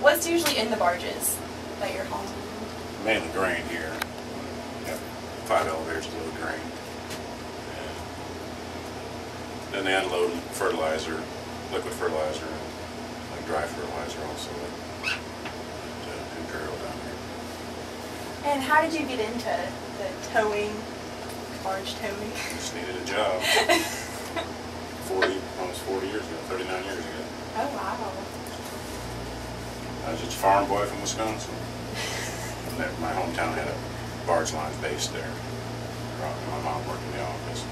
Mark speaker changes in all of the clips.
Speaker 1: What's usually in the barges that you're hauling?
Speaker 2: Mainly grain here. We have 5 elevators to load grain. And then they unload fertilizer, liquid fertilizer, and like dry fertilizer also to Imperial down here.
Speaker 1: And how did you get into the towing, barge towing?
Speaker 2: Just needed a job. Almost 40 years ago, 39 years ago.
Speaker 1: Oh, wow.
Speaker 2: I was just a farm boy from Wisconsin. And my hometown had a barge line based there. My mom worked in the office.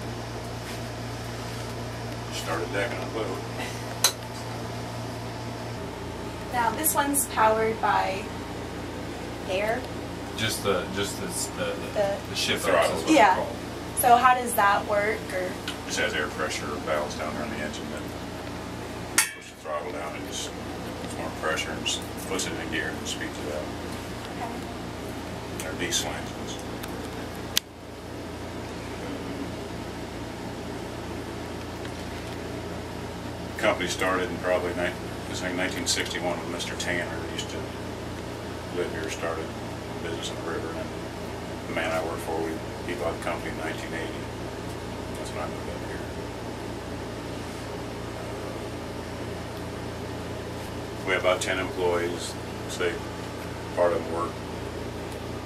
Speaker 2: Started decking on a boat.
Speaker 1: Now this one's powered by air.
Speaker 3: Just the ship
Speaker 2: throttle.
Speaker 3: is what
Speaker 1: Yeah.
Speaker 3: it's called.
Speaker 1: So how does that work? Or
Speaker 2: Just has air pressure valves down there on the engine that push the throttle down and just puts more pressure and just puts it in gear and speeds it up. They're diesel engines. The company started in probably 1961 with Mr. Tanner, who used to live here, started business on the river, and the man I worked for, he bought the company in 1980. That's when I moved up here. We have about 10 employees. Say part of them work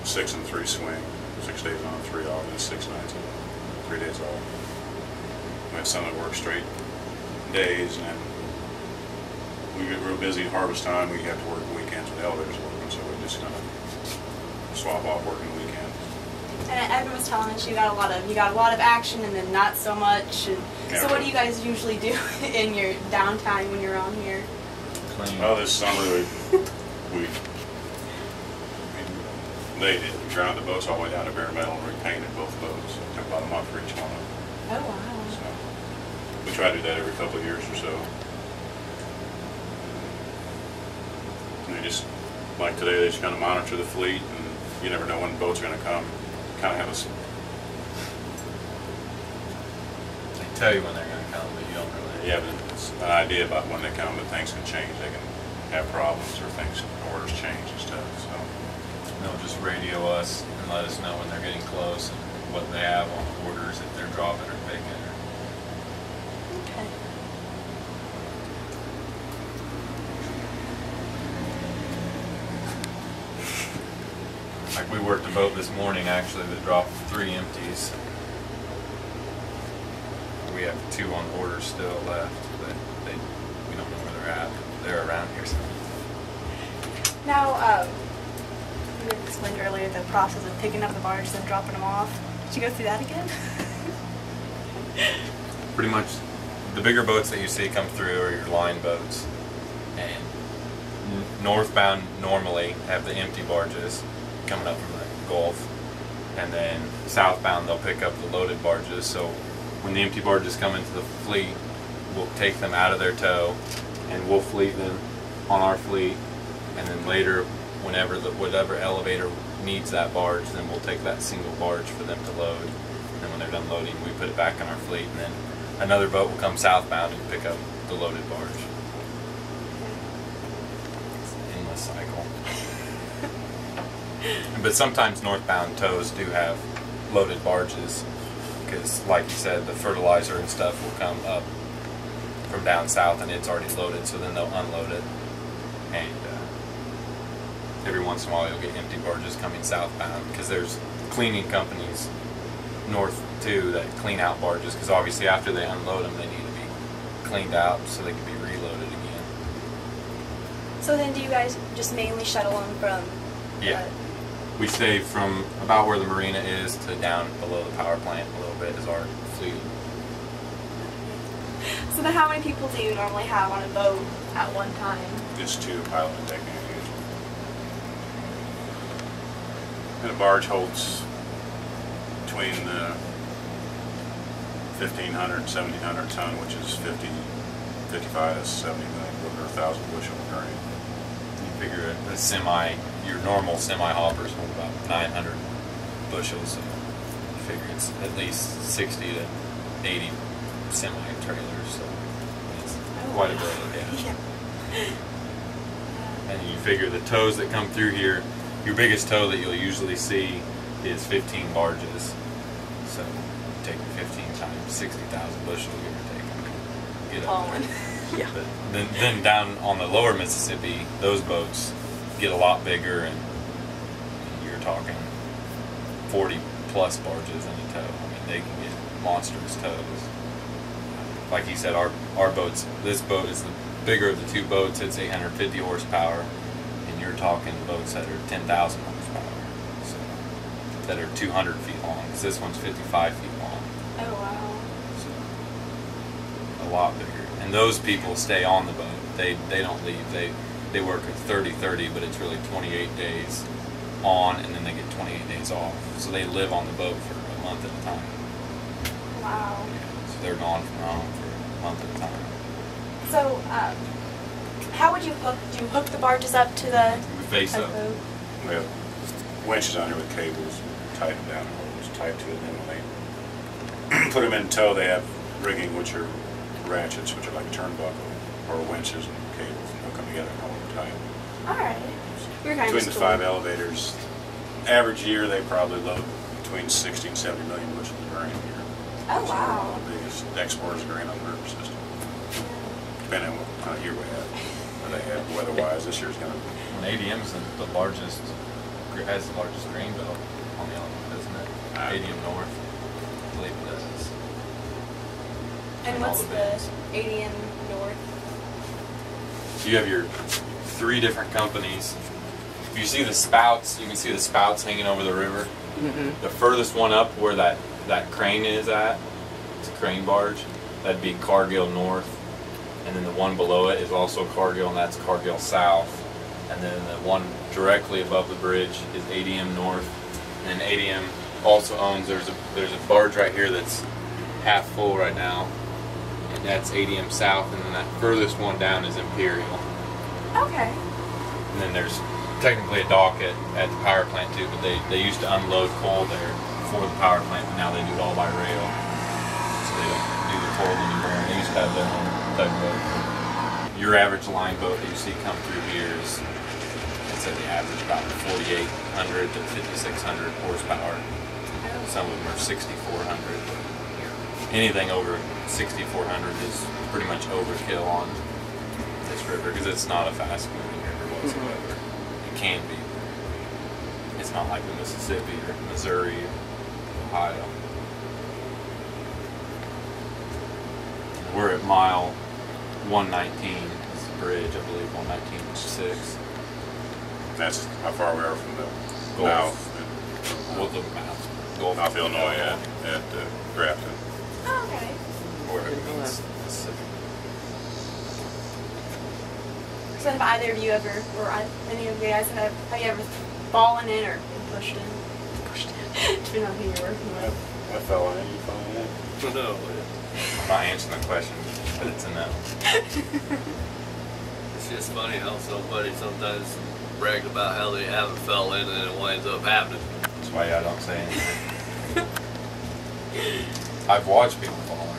Speaker 2: 6 and 3 swing, 6 days on, 3 off, and 6 nights on, 3 days off. We have some that work straight days, and we get real busy at harvest time. We have to work weekends with elevators working, so we just kind of swap off working weekends.
Speaker 1: and Evan was telling us you got a lot of action and then not so much. And
Speaker 2: Yeah,
Speaker 1: so what do you guys usually do in your downtime when you're on here?
Speaker 3: Clean.
Speaker 2: Well, this summer they did. We ground the boats all the way down to bare metal and repainted both boats. It took about a month for each one of them.
Speaker 1: Oh wow.
Speaker 2: So we try to do that every couple of years or so. And they just, like today, they just kind of monitor the fleet, and you never know when boats are going to come. Kind of have us.
Speaker 3: They tell you when they're going to come, but you don't really.
Speaker 2: You have an idea about when they come, but things can change. They can have problems or things, orders change and stuff. So
Speaker 3: They'll just radio us and let us know when they're getting close and what they have on orders, if they're dropping or picking.
Speaker 1: Okay.
Speaker 3: Like we worked a boat this morning actually that dropped 3 empties. We have 2 on order still left, but we don't know where they're at. They're around here somewhere.
Speaker 1: Now, you had explained earlier the process of picking up the barge and dropping them off. Did you go through that again?
Speaker 3: Pretty much the bigger boats that you see come through are your line boats, and northbound normally have the empty barges coming up from the Gulf, and then southbound they'll pick up the loaded barges. So when the empty barges come into the fleet, we'll take them out of their tow and we'll fleet them on our fleet, and then later whenever whatever elevator needs that barge, then we'll take that single barge for them to load, and then when they're done loading we put it back on our fleet, and then another boat will come southbound and pick up the loaded barge. It's an endless cycle. But sometimes northbound tows do have loaded barges, because like you said, the fertilizer and stuff will come up from down south and it's already loaded, so then they'll unload it, and every once in a while you'll get empty barges coming southbound, because there's cleaning companies north too that clean out barges, because obviously after they unload them they need to be cleaned out so they can be reloaded again.
Speaker 1: So then do you guys just mainly shuttle them from
Speaker 3: Yeah. We stay from about where the marina is to down below the power plant a little bit is our fleet.
Speaker 1: So then how many people do you normally have on a boat at one time?
Speaker 2: just 2 pilot and decking usually. And a barge holds between 1,500 and 1,700 ton, which is 55 to 70 million or 1,000 bushel of grain.
Speaker 3: You figure your normal semi-hoppers hold about 900 bushels, so you figure it's at least 60 to 80 semi-trailers, so it's quite a bit, yeah. And you figure the tows that come through here, your biggest tow that you'll usually see is 15 barges. So take 15 times 60,000 bushel, give or take. I mean, get up there.
Speaker 4: Yeah.
Speaker 3: But then down on the lower Mississippi, those boats get a lot bigger, and you're talking 40 plus barges in a tow. I mean, they can get monstrous tows. Like he said, our boats, this boat is the bigger of the two boats. It's 850 horsepower, and you're talking boats that are 10,000 horsepower, so that are 200 feet long. Because this one's 55 feet long.
Speaker 1: Oh wow.
Speaker 3: So a lot bigger. And those people stay on the boat. They don't leave. They work at 30-30, but it's really 28 days on, and then they get 28 days off. So they live on the boat for a month at a time.
Speaker 1: Wow.
Speaker 3: Yeah, so they're gone from home for a month at a time.
Speaker 4: So, how would you hook? Do you hook the barges up to the
Speaker 3: We face up.
Speaker 4: boat?
Speaker 2: We have winches on here with cables, tighten down and it's tight to it, and then when they put them in tow, they have rigging which are ratchets, which are like a turnbuckle, or winches and cables, and hook them together and hold them tight.
Speaker 4: All right. You're kind
Speaker 2: Between
Speaker 4: of
Speaker 2: the 5 elevators, average year they probably load between 60 and 70 million bushels of grain a year.
Speaker 4: Oh
Speaker 2: So
Speaker 4: wow.
Speaker 2: one of the biggest exporters of grain on the river system. Depending on what kind of year we have. Or they have weather-wise, this year's going to.
Speaker 3: When ADM's the largest, has the largest grain belt on the island, doesn't it? ADM North, I believe it does.
Speaker 4: And
Speaker 3: all
Speaker 4: what's
Speaker 3: the
Speaker 4: the
Speaker 3: bands.
Speaker 4: ADM North?
Speaker 3: You have your 3 different companies. If you see the spouts, you can see the spouts hanging over the river.
Speaker 4: Mm-hmm.
Speaker 3: The furthest one up where that crane is at, it's a crane barge, that'd be Cargill North. And then the one below it is also Cargill, and that's Cargill South. And then the one directly above the bridge is ADM North. And then ADM also owns, there's a barge right here that's half full right now. And that's ADM South, and then that furthest one down is Imperial.
Speaker 4: Okay.
Speaker 3: And then there's technically a dock at the power plant too, but they used to unload coal there for the power plant, but now they do it all by rail. So they don't do the coal anymore. They used to have their own tug boat. Your average line boat that you see come through here is, I'd say the average about 4,800 to 5,600 horsepower. Some of them are 6,400. Anything over 6,400 is pretty much overkill on this river because it's not a fast moving river whatsoever. It can be. It's not like the Mississippi or Missouri or Ohio. We're at mile 119 is the bridge, I believe, 119.6.
Speaker 2: That's how far we are from the
Speaker 3: Gulf.
Speaker 2: mouth.
Speaker 3: We'll look at maps. Gulf
Speaker 2: South Illinois at Grafton.
Speaker 4: Oh, okay.
Speaker 3: Where it meets Mississippi.
Speaker 4: So have either of you ever, or any of you guys, have you ever fallen in or been pushed in? Pushed in. Depending on who you're working with.
Speaker 2: I fell in, you fell in.
Speaker 5: No.
Speaker 3: I'm not answering the question, but it's a no.
Speaker 5: It's just funny how somebody sometimes brags about how they haven't fell in and it winds up happening.
Speaker 3: That's why I don't say anything. I've watched people fall in.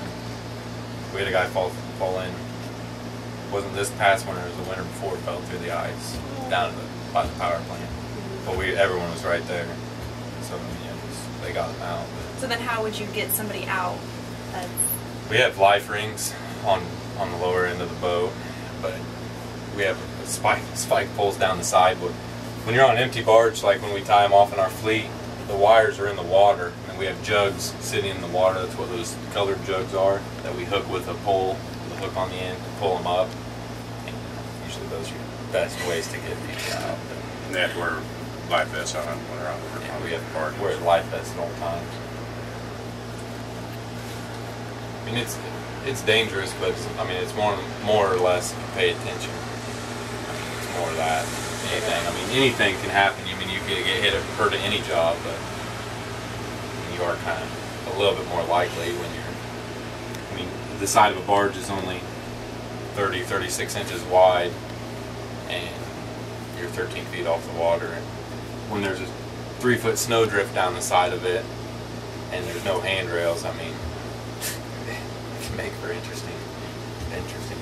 Speaker 3: We had a guy fall in. It wasn't this past winter, it was the winter before, fell through the ice down by the power plant. But everyone was right there. So, they got him out. But
Speaker 4: So then how would you get somebody out? That's...
Speaker 3: we have life rings on the lower end of the boat, but we have a spike poles down the side. But when you're on an empty barge, like when we tie them off in our fleet, the wires are in the water, and we have jugs sitting in the water. That's what those colored jugs are that we hook with a pole, with a hook on the end, and pull them up. And usually those are your best ways to get people out. But,
Speaker 2: And they have to wear life vests on when they're on the river.
Speaker 3: yeah, we have to wear life vests at all times. I mean, it's dangerous, but I mean, it's more or less if you pay attention. I mean, it's more of that than anything. I mean, anything can happen. I mean, you could get hit or hurt at any job, but you are kind of a little bit more likely when you're. I mean, the side of a barge is only 36 inches wide, and you're 13 feet off the water. And when there's a 3-foot snowdrift down the side of it, and there's no handrails, I mean, it can make for interesting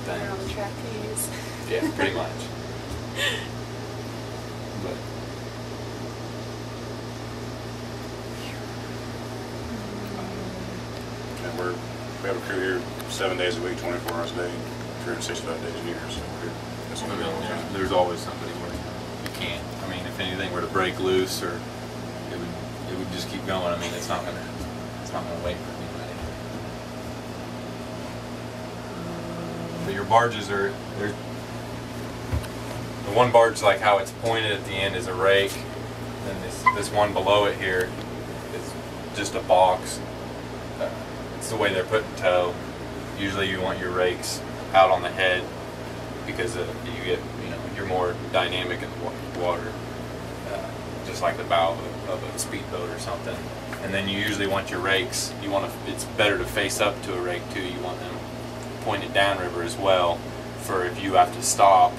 Speaker 4: They're on the
Speaker 3: things.
Speaker 4: trapeze.
Speaker 3: Yeah, pretty much. But
Speaker 2: And we have a crew here 7 days a week, 24 hours a day, 365 days a year. So we're here. That's
Speaker 3: I
Speaker 2: what
Speaker 3: mean,
Speaker 2: we're doing.
Speaker 3: yeah, there's always somebody where you can't. I mean, if anything were to break loose, or it would just keep going. I mean, it's not gonna wait for anybody. But your barges are the one barge, like how it's pointed at the end, is a rake, and this one below it here is just a box. It's the way they're put in tow. Usually, you want your rakes out on the head because you get, you're more dynamic in the water, just like the bow of a speedboat or something. And then you usually want your rakes. It's better to face up to a rake too. You want them pointed downriver as well. For if you have to stop,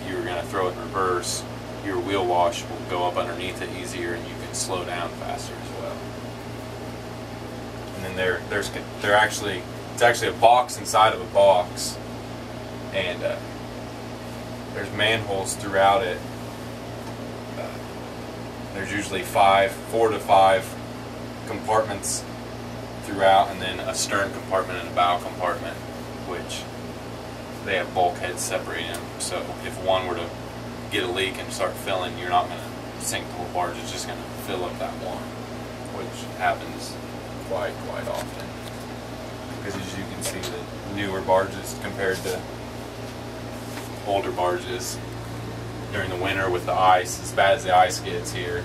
Speaker 3: you're going to throw it in reverse. Your wheel wash will go up underneath it easier, and you can slow down faster as well. And then it's actually a box inside of a box, and there's manholes throughout it. There's usually 4 to 5 compartments throughout, and then a stern compartment and a bow compartment, which they have bulkheads separating them. So if one were to get a leak and start filling, you're not going to sink the whole barge. It's just going to fill up that one, which happens quite often. Because as you can see, the newer barges compared to older barges during the winter with the ice, as bad as the ice gets here,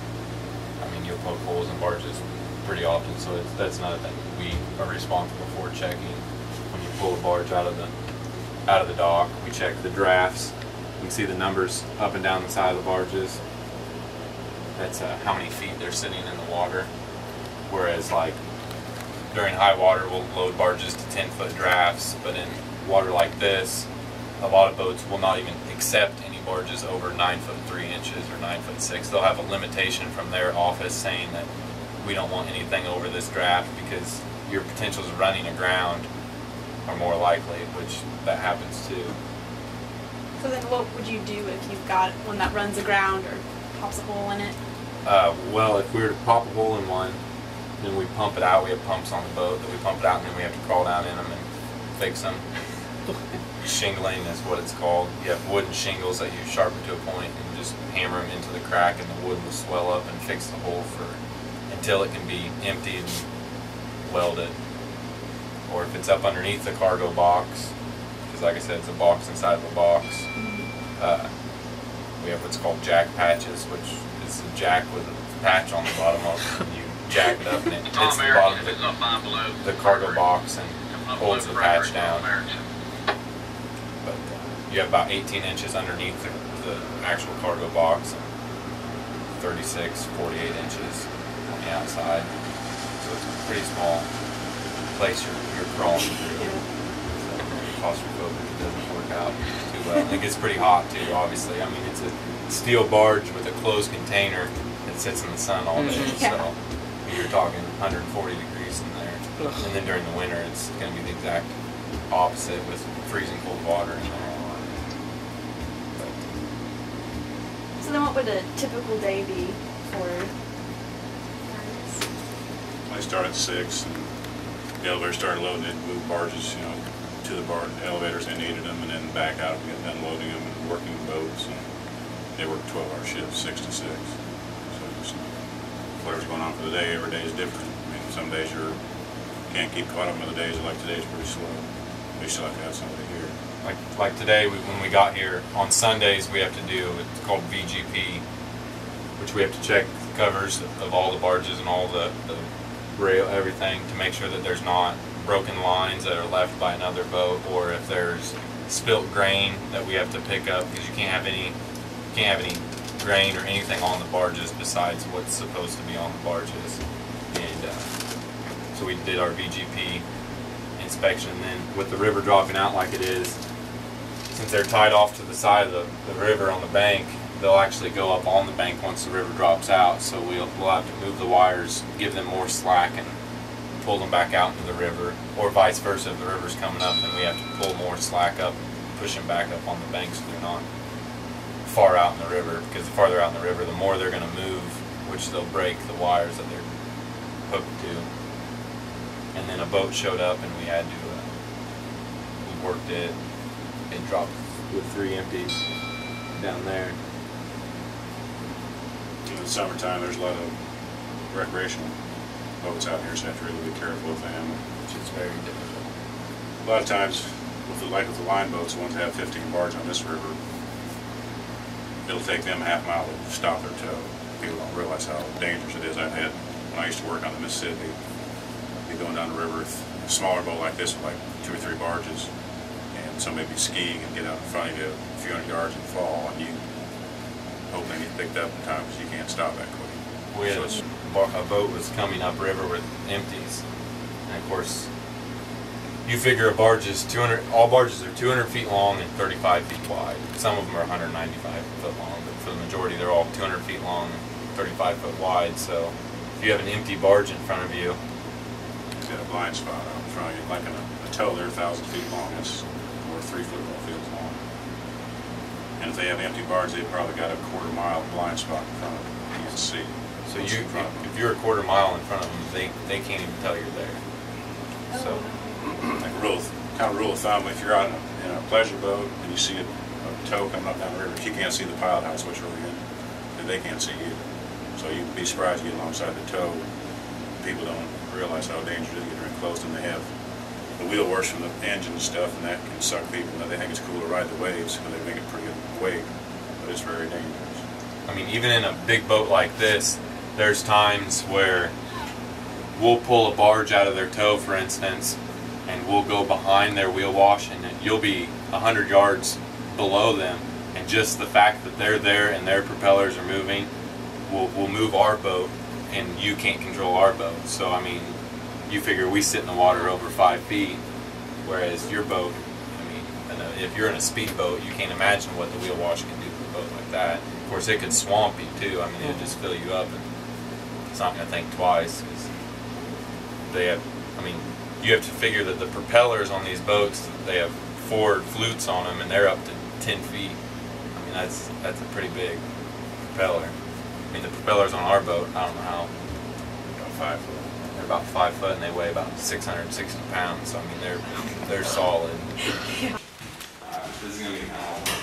Speaker 3: I mean, you'll poke holes in barges pretty often. So that's another thing we are responsible for checking. When you pull a barge out of the dock, we check the drafts. You can see the numbers up and down the side of the barges. That's how many feet they're sitting in the water. Whereas, like, during high water, we'll load barges to 10-foot drafts, but in water like this, a lot of boats will not even accept any barges over 9 foot 3 inches or 9 foot 6. They'll have a limitation from their office saying that we don't want anything over this draft because your potentials of running aground are more likely, which that happens too.
Speaker 4: So then what would you do if you've got one that runs aground or pops a hole in it?
Speaker 3: Well, if we were to pop a hole in one, then we pump it out. We have pumps on the boat that we pump it out, and then we have to crawl down in them and fix them. Shingling is what it's called. You have wooden shingles that you sharpen to a point and just hammer them into the crack, and the wood will swell up and fix the hole until it can be emptied and welded. Or if it's up underneath the cargo box, because like I said, it's a box inside of a box, we have what's called jack patches, which is a jack with a patch on the bottom of it. And you jack it up and it hits the bottom of the cargo box and holds the patch down. But you have about 18 inches underneath the actual cargo box, and 36, 48 inches on the outside. So it's a pretty small place you're crawling through. So claustrophobic, it doesn't work out too well. It gets pretty hot too, obviously. I mean, it's a steel barge with a closed container that sits in the sun all day. So you're talking 140 degrees in there. And then during the winter, it's going to be the exact opposite with freezing cold water in there.
Speaker 4: So then what would a typical day be for
Speaker 2: I start at 6, and the elevator started loading it, move barges, to the elevators they needed them, and then back out and get done loading them and working the boats. And they work 12-hour shifts, 6 to 6. So just whatever's going on for the day, every day is different. I mean, some days you can't keep caught up with the days, like today's pretty slow. We still have to have somebody here.
Speaker 3: Like today, when we got here, on Sundays we have to do, it's called VGP, which we have to check the covers of all the barges and all the rail, everything, to make sure that there's not broken lines that are left by another boat, or if there's spilt grain that we have to pick up, because you can't have any grain or anything on the barges besides what's supposed to be on the barges. And so we did our VGP inspection. And then with the river dropping out like it is, since they're tied off to the side of the river on the bank, they'll actually go up on the bank once the river drops out. So we'll have to move the wires, give them more slack, and pull them back out into the river, or vice versa. If the river's coming up, then we have to pull more slack up, push them back up on the bank so they're not far out in the river, because the farther out in the river, the more they're going to move, which they'll break the wires that they're hooked to. And then a boat showed up, and we had to, we worked it. It dropped with 3 empties down there.
Speaker 2: In the summertime, there's a lot of recreational boats out here, so you have to really be careful with them.
Speaker 3: Which is very difficult.
Speaker 2: A lot of times, like with the line boats, the ones that have 15 barge on this river, it'll take them a half mile to stop their tow. People don't realize how dangerous it is. I've had, when I used to work on the Mississippi, be going down the river with a smaller boat like this with like 2 or 3 barges, and somebody be skiing and get out in front of you a few hundred yards and fall, and you hope they get picked up in time because you can't stop that quick.
Speaker 3: We had a boat was coming upriver with empties, and of course, you figure a barge is 200. All barges are 200 feet long and 35 feet wide. Some of them are 195 foot long, but for the majority, they're all 200 feet long and 35 foot wide. So, if you have an empty barge in front of you,
Speaker 2: it's got a blind spot out in front of you, like in a tow. They're 1,000 feet long. It's more 3 football fields long. And if they have empty barge, they've probably got a quarter mile blind spot in front of them. You can see.
Speaker 3: so if you're a quarter mile in front of them, they can't even tell you're there. So.
Speaker 2: Like kind of rule of thumb, if you're out in a pleasure boat and you see a tow coming up down the river, if you can't see the pilot house which we're in, then they can't see you. So you'd be surprised you get alongside the tow. People don't realize how dangerous it is to get very close, and they have the wheel works from the engine and stuff, and that can suck people. Now, they think it's cool to ride the waves because they make it pretty good wake, but it's very dangerous.
Speaker 3: I mean, even in a big boat like this, there's times where we'll pull a barge out of their tow, for instance, and we'll go behind their wheel wash, and you'll be 100 yards below them, and just the fact that they're there and their propellers are moving will move our boat, and you can't control our boat. So I mean, you figure we sit in the water over 5 feet, whereas your boat, I mean, if you're in a speedboat, you can't imagine what the wheel wash can do to a boat like that. Of course, it could swamp you too. I mean, it'll just fill you up, and it's not going to think twice, because they have, I mean, you have to figure that the propellers on these boats, they have 4 flutes on them, and they're up to 10 feet. I mean, that's a pretty big propeller. I mean, the propellers on our boat, I don't know how.
Speaker 2: About 5 foot.
Speaker 3: They're about 5 foot, and they weigh about 660 pounds. So I mean, they're solid. This is gonna be kind of.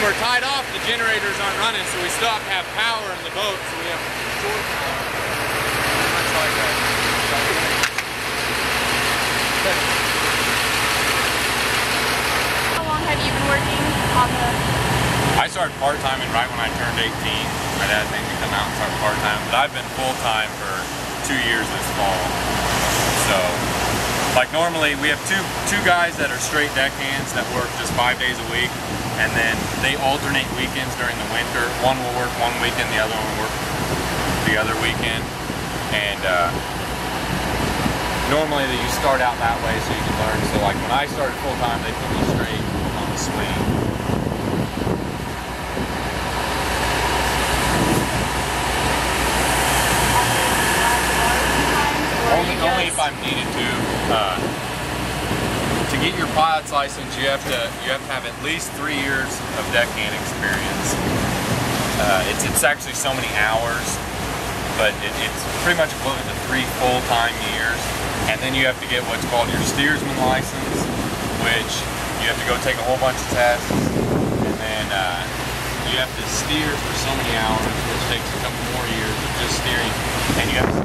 Speaker 6: We're tied off, the generators aren't running, so we still have to have power in the boat, so we have shore power. Much like that.
Speaker 4: How long have you been working on the...
Speaker 3: I started part-time, and right when I turned 18, my dad made me come out and start part-time, but I've been full-time for 2 years this fall. So, like normally, we have two guys that are straight deckhands that work just 5 days a week, and then they alternate weekends during the winter. One will work one weekend, the other one will work the other weekend. And normally you start out that way so you can learn. So like when I started full time, they put me straight on the swing. Only if I'm needed to. To get your pilot's license, you have to have at least 3 years of deckhand experience. It's actually so many hours, but it's pretty much equivalent to 3 full-time years. And then you have to get what's called your steersman license, which you have to go take a whole bunch of tests, and then you have to steer for so many hours, which takes a couple more years of just steering, and you have to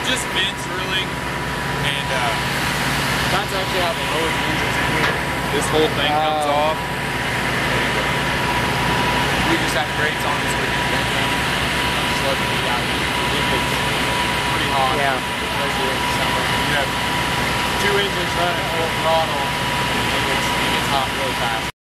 Speaker 6: just vents really, and that's actually how they lower the engines in here. This whole thing comes off. We just have grates on this we can vent them. Just let them heat out if it's pretty hot.
Speaker 7: Yeah.
Speaker 6: Especially in the summer. You have 2 engines running full throttle, and it gets hot really fast.